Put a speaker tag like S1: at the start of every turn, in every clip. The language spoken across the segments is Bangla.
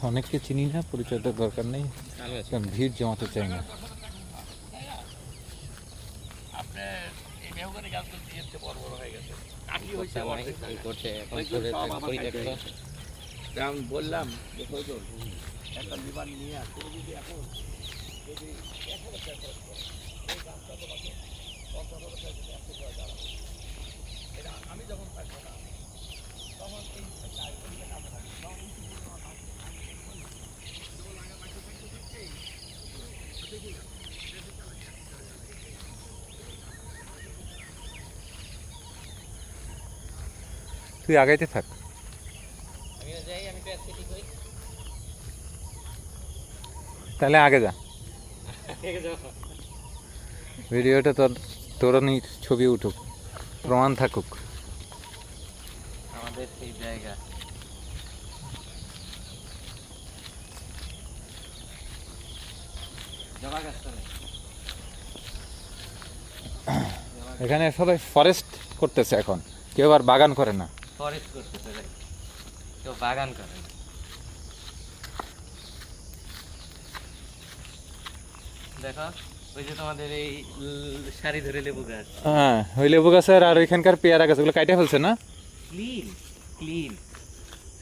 S1: অনেককে চিনি না, পরিচয়টা দরকার নেই, কারণ ভিড় জমাতে চাই না।
S2: বললাম একটা লিভার নিয়ে আসলে যদি এখন আমি যখন থাকবো না তখন এই
S1: তুই আগাইতে থাক। তাহলে আগে যা, ভিডিওটা তোরনির ছবি উঠুক, প্রমাণ থাকুক।
S3: আমাদের সেই জায়গা জবা গাছটা নেই।
S1: এখানে সবাই ফরেস্ট করতেছে এখন, কেউ আর বাগান করে না।
S3: ফরেস্ট করতেছে ভাই, কেউ বাগান করে না। দেখো ওই যে তোমাদের এই সারি ধরে লেবু গাছ,
S1: হ্যাঁ, ওই লেবু গাছের আর ওইখানকার পেয়ারা গাছগুলো কাইটে ফেলছে না?
S3: ক্লিন ক্লিন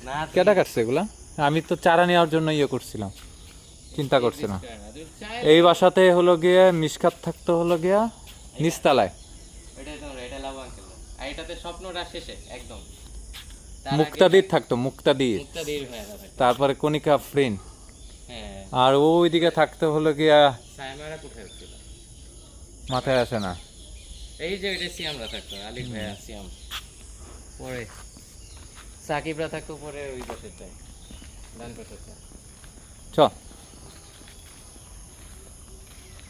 S3: না।
S1: কেটা কাটছে এগুলা? আমি তো চারা নেওয়ার জন্য ইয়ে করছিলাম, চিন্তা করছিলাম। এই বাসাতে হলো গিয়ে মিসকাত থাকতো হলো গিয়া নিচতলায়,
S3: এটা লাভবান ছিল। আর এটাতে স্বপ্নটা শেষে একদম
S1: মুক্তাদির থাকতো, মুক্তাদির,
S3: মুক্তাদির হয়ে যাবে।
S1: তারপরে কণিকা ফ্রিন,
S3: হ্যাঁ,
S1: আর ওইদিকে থাকতো হলো গিয়া
S3: সাইমারা কোথায় ছিল
S1: মাথায় আসে না।
S3: এই যে এটা সিয়ামরা থাকতো, আলিফ ভাইয়া সিয়াম, পরে সাকিবরা থাকতো পরে ওই পাশেরটায়, ডান পাশেরটায়।
S1: চ